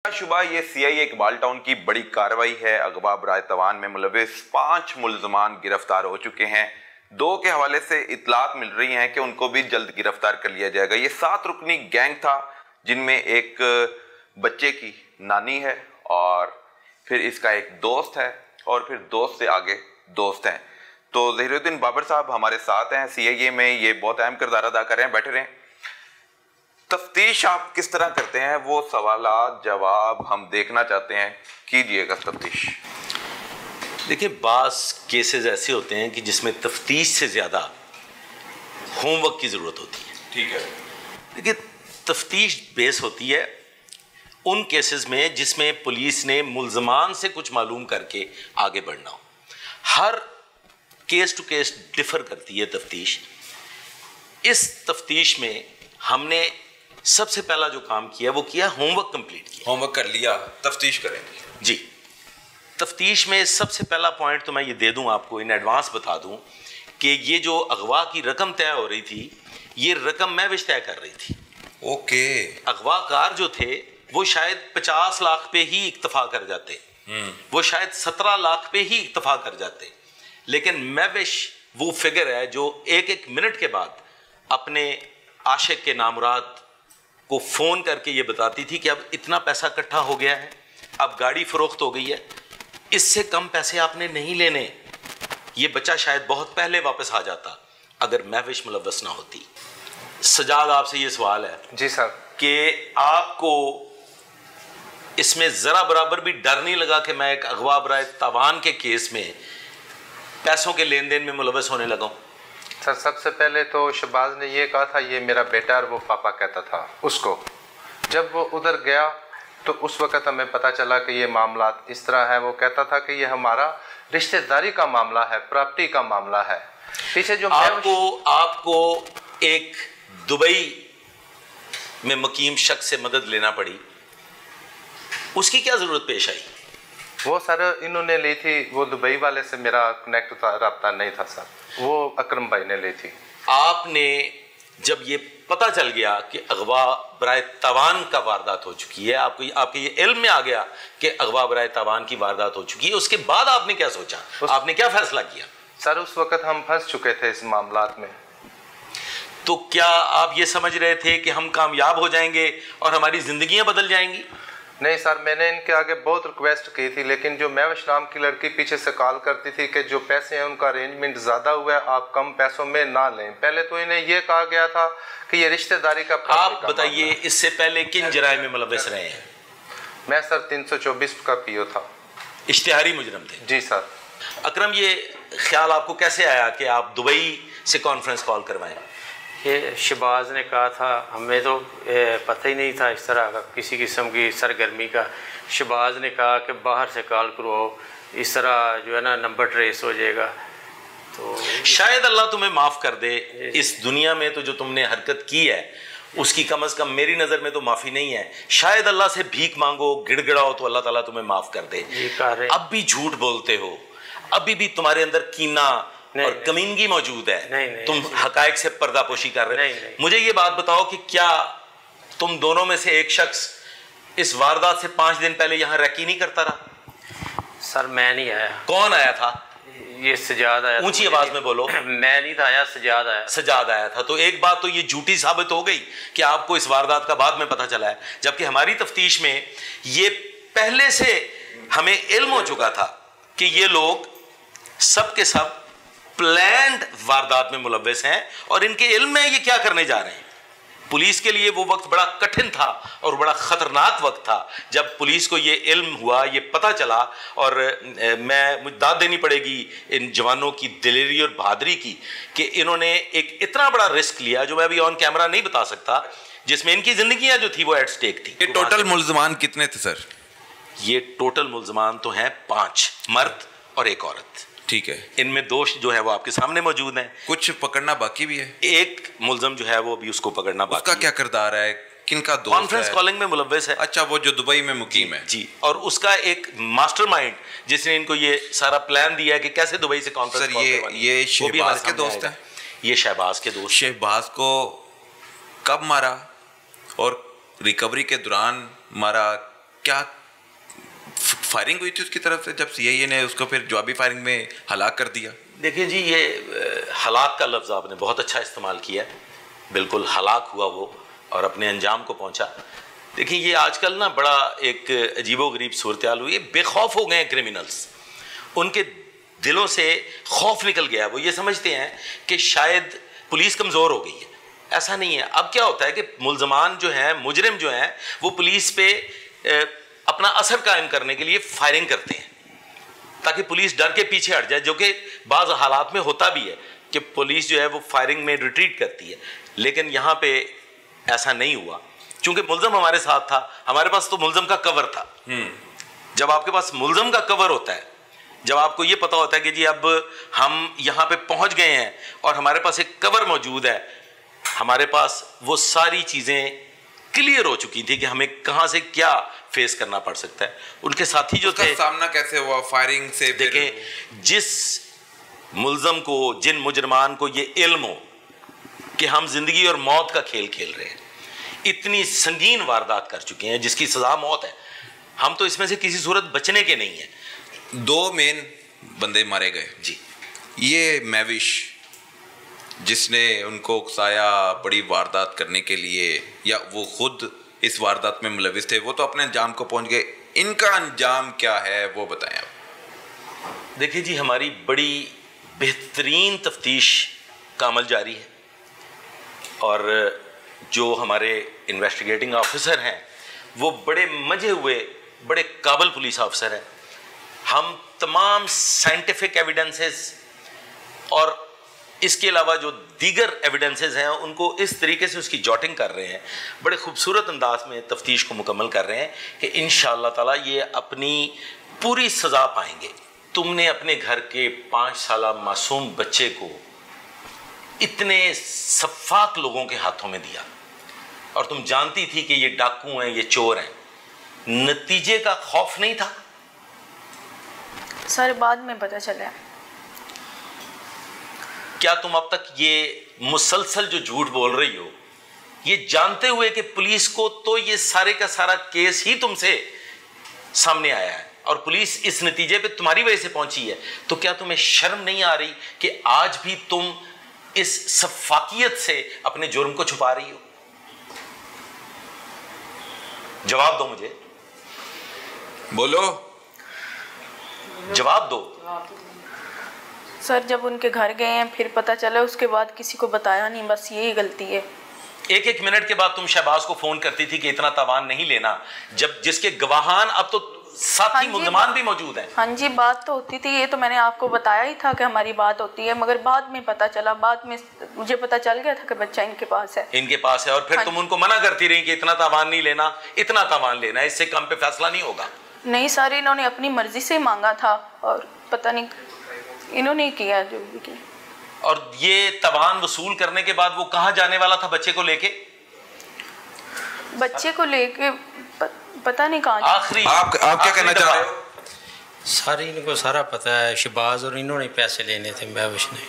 शुबा ये CIA Iqbal town की बड़ी कार्रवाई है। अगवा बराए तवान में मुलविस 5 मुल्ज़मान गिरफ्तार हो चुके हैं। 2 के हवाले से इतलात मिल रही हैं कि उनको भी जल्द गिरफ्तार कर लिया जाएगा। ये 7 रुकनी गैंग था जिनमें एक बच्चे की नानी है और फिर इसका एक दोस्त है और फिर दोस्त से आगे दोस्त हैं। तो ज़हीरुद्दीन बाबर साहब हमारे साथ हैं, सीआईए में ये बहुत अहम किरदार अदा कर रहे हैं। बैठे रहें। तफ्तीश आप किस तरह करते हैं, वो सवालात जवाब हम देखना चाहते हैं, कीजिएगा तफ्तीश। देखिए, बास केसेस ऐसे होते हैं कि जिसमें तफ्तीश से ज़्यादा होमवर्क की ज़रूरत होती है। ठीक है। देखिए, तफ्तीश बेस होती है उन केसेस में जिसमें पुलिस ने मुल्ज़मान से कुछ मालूम करके आगे बढ़ना हो। हर केस टू केस डिफ़र करती है तफ्तीश। इस तफ्तीश में हमने सबसे पहला जो काम किया वो किया होमवर्क कंप्लीट किया। होमवर्क कर लिया, तफ्तीश करेंगे जी। तफ्तीश में सबसे पहला पॉइंट तो मैं ये दे दूं आपको, इन एडवांस बता दूं कि ये जो अगवा की रकम तय हो रही थी, ये रकम महविश तय कर रही थी। ओके। अगवाकार जो थे वो शायद 50 लाख पे ही इक्तफा कर जाते, वो शायद 17 लाख पे ही इक्तफा कर जाते, लेकिन महविश वो फिगर है जो एक एक मिनट के बाद अपने आशिक के नामुराद को फ़ोन करके ये बताती थी कि अब इतना पैसा इकट्ठा हो गया है, अब गाड़ी फ़रोख्त हो गई है, इससे कम पैसे आपने नहीं लेने। ये बच्चा शायद बहुत पहले वापस आ जाता अगर महविश मुलव्वस ना होती। सजाद, आपसे ये सवाल है जी सर कि आपको इसमें ज़रा बराबर भी डर नहीं लगा कि मैं एक अगवा बराए तावान के केस में पैसों के लेन देन में मुलव्वस होने लगा? सर, सबसे पहले तो शहबाज ने ये कहा था ये मेरा बेटा, और वो पापा कहता था उसको। जब वो उधर गया तो उस वक़्त हमें पता चला कि ये मामला इस तरह है। वो कहता था कि ये हमारा रिश्तेदारी का मामला है, प्रॉपर्टी का मामला है। पीछे जो आपको एक दुबई में मुकीम शख्स से मदद लेना पड़ी, उसकी क्या ज़रूरत पेश आई? वो सर इन्होंने ली थी, वो दुबई वाले से मेरा कनेक्ट था, रब्ता नहीं था सर, वो अकरम भाई ने ली थी। आपने जब ये पता चल गया कि अगवा बराए तावान का वारदात हो चुकी है, आपके ये इल्म में आ गया कि अगवा बराए तावान की वारदात हो चुकी है, उसके बाद आपने क्या सोचा, आपने क्या फैसला किया? सर, उस वक्त हम फंस चुके थे इस मामलात में। तो क्या आप ये समझ रहे थे कि हम कामयाब हो जाएंगे और हमारी जिंदगियां बदल जाएंगी? नहीं सर, मैंने इनके आगे बहुत रिक्वेस्ट की थी, लेकिन जो महविश नाम की लड़की पीछे से कॉल करती थी कि जो पैसे हैं उनका अरेंजमेंट ज़्यादा हुआ है, आप कम पैसों में ना लें। पहले तो इन्हें ये कहा गया था कि ये रिश्तेदारी का। आप बताइए, इससे पहले किन जराइम में मुलव्वस रहे हैं? मैं सर 324 का पीओ था। इश्तिहारी मुजरम थे? जी सर। अकरम, ये ख्याल आपको कैसे आया कि आप दुबई से कॉन्फ्रेंस कॉल करवाएं? ये शहबाज ने कहा था, हमें तो पता ही नहीं था इस तरह का किसी किस्म की सरगर्मी का। शहबाज ने कहा कि बाहर से कॉल करो, इस तरह जो है ना नंबर ट्रेस हो जाएगा। तो शायद अल्लाह तुम्हें माफ़ कर दे। इस दुनिया में तो जो तुमने हरकत की है उसकी कम अज़ कम मेरी नज़र में तो माफ़ी नहीं है। शायद अल्लाह से भीख मांगो, गिड़गिड़ाओ तो अल्लाह ताला तुम्हें माफ़ कर दे। अब भी झूठ बोलते हो, अभी भी तुम्हारे अंदर कीना और कमीनगी मौजूद है। तुम हकायक से पर्दापोशी कर रहे हो। मुझे ये बात बताओ कि क्या तुम दोनों में से एक शख्स इस वारदात से 5 दिन पहले यहाँ रैकी नहीं करता रहा? सर, मैं नहीं आया। कौन आया था? ये सजाद आया। ऊंची आवाज में बोलो। मैं नहीं था आया, सजाद आया। सजाद आया था। तो एक बात तो ये झूठी साबित हो गई कि आपको इस वारदात का बाद में पता चला है, जबकि हमारी तफ्तीश में ये पहले से हमें इल्म हो चुका था कि ये लोग सब के सब प्लान्ड वारदात में मुलव्वस हैं और इनके इल्म में ये क्या करने जा रहे हैं। पुलिस के लिए वो वक्त बड़ा कठिन था और बड़ा ख़तरनाक वक्त था जब पुलिस को ये इल्म हुआ, ये पता चला। और मुझे दाद देनी पड़ेगी इन जवानों की दिलेरी और बहादुरी की कि इन्होंने एक इतना बड़ा रिस्क लिया जो मैं अभी ऑन कैमरा नहीं बता सकता, जिसमें इनकी ज़िंदगियाँ जो थी वो एट स्टेक थी। ये टोटल मुल्ज़मान कितने थे सर? ये टोटल मुल्ज़मान तो हैं 5 मर्द और एक औरत। ठीक है। इनमें 2 जो है वो आपके सामने मौजूद हैं। कुछ पकड़ना बाकी भी है। एक मुल्ज़म जो है वो अभी उसको पकड़ना बाकी है। उसका क्या किरदार है, किनका दोस्त है? कॉन्फ्रेंस कॉलिंग में मुलव्वस है। अच्छा, वो जो दुबई में मुकीम है। जी। और उसका एक मास्टरमाइंड जिसने इनको ये सारा प्लान दिया है कि कैसे दुबई से कॉन्फ्रेंस कॉल करवानी है। ये शहबाज के दोस्त है। ये शहबाज के दोस्त। शहबाज को कब मारा और रिकवरी के दौरान मारा, क्या फायरिंग हुई थी उसकी तरफ से जब सीआईए ने उसको फिर जवाबी फायरिंग में हलाक कर दिया? देखिए जी, ये हलाक का लफ्ज़ आपने बहुत अच्छा इस्तेमाल किया, बिल्कुल हलाक हुआ वो और अपने अंजाम को पहुंचा। देखिए ये आजकल ना बड़ा एक अजीबोगरीब सूरत हाल हुई है, बेखौफ हो गए हैं क्रिमिनल्स, उनके दिलों से खौफ निकल गया। वो ये समझते हैं कि शायद पुलिस कमज़ोर हो गई है। ऐसा नहीं है। अब क्या होता है कि मुल्ज़मान जो हैं, मुजरिम जो हैं, वो पुलिस पे अपना असर कायम करने के लिए फायरिंग करते हैं ताकि पुलिस डर के पीछे हट जाए, जो कि बाज़ हालात में होता भी है कि पुलिस जो है वो फायरिंग में रिट्रीट करती है। लेकिन यहाँ पे ऐसा नहीं हुआ क्योंकि मुल्ज़म हमारे साथ था, हमारे पास तो मुल्ज़म का कवर था। जब आपके पास मुल्ज़म का कवर होता है, जब आपको ये पता होता है कि जी अब हम यहाँ पे पहुँच गए हैं और हमारे पास एक कवर मौजूद है, हमारे पास वो सारी चीज़ें क्लियर हो चुकी थी कि हमें कहाँ से क्या फेस करना पड़ सकता है। उनके साथी जो थे, सामना कैसे हुआ फायरिंग से? देखें, जिस मुल्ज़म को, जिन मुजरमान को ये इल्म हो कि हम जिंदगी और मौत का खेल खेल रहे हैं, इतनी संगीन वारदात कर चुके हैं जिसकी सजा मौत है, हम तो इसमें से किसी सूरत बचने के नहीं है। 2 मेन बंदे मारे गए जी। ये मैविश जिसने उनको उकसाया बड़ी वारदात करने के लिए, या वो खुद इस वारदात में मुलविस थे, वो तो अपने अंजाम को पहुंच गए, इनका अंजाम क्या है वो बताएं आप। देखिए जी, हमारी बड़ी बेहतरीन तफ्तीश का अमल जारी है और जो हमारे इन्वेस्टिगेटिंग ऑफिसर हैं वो बड़े मजे हुए, बड़े काबिल पुलिस ऑफिसर हैं। हम तमाम साइंटिफिक एविडेंसेस और इसके अलावा जो दीगर एविडेंसेस हैं उनको इस तरीके से उसकी जॉटिंग कर रहे हैं, बड़े खूबसूरत अंदाज में तफ्तीश को मुकम्मल कर रहे हैं कि इंशाअल्लाह ताला ये अपनी पूरी सज़ा पाएंगे। तुमने अपने घर के 5 साला मासूम बच्चे को इतने सफाक लोगों के हाथों में दिया और तुम जानती थी कि ये डाकू हैं, ये चोर हैं, नतीजे का खौफ नहीं था? सर बाद में पता चला। क्या तुम अब तक ये मुसलसल जो झूठ बोल रही हो, ये जानते हुए कि पुलिस को तो ये सारे का सारा केस ही तुमसे सामने आया है और पुलिस इस नतीजे पे तुम्हारी वजह से पहुंची है, तो क्या तुम्हें शर्म नहीं आ रही कि आज भी तुम इस सफाकियत से अपने जुर्म को छुपा रही हो? जवाब दो मुझे, बोलो, जवाब दो। सर जब उनके घर गए हैं फिर पता चला, उसके बाद किसी को बताया नहीं, बस यही गलती है। 1-1 मिनट के बाद तुम शहबाज को फोन करती थी कि इतना तावान नहीं लेना, जब जिसके गवाहान अब तो साथी मुल्ज़मान भी मौजूद हैं। हाँ जी, बात तो होती थी, ये तो मैंने आपको बताया ही था कि हमारी बात होती है, मगर बाद में पता चला, बाद में मुझे पता चल गया था कि बच्चा इनके पास है। इनके पास है और फिर तुम उनको मना करती रही कि इतना तावान नहीं लेना, इतना तावान लेना, इससे कम पे फैसला नहीं होगा। नहीं सर, इन्होंने अपनी मर्जी से मांगा था और पता नहीं इन्होंने किया जो भी किया। और ये तावान वसूल करने के बाद वो कहाँ जाने वाला था बच्चे को लेके? बच्चे को लेके पता नहीं कहाँ। आखिरी आप क्या कहना चाह रहे हो? सर इनको सारा पता है, शहबाज और इन्होंने पैसे लेने थे मैविश ने।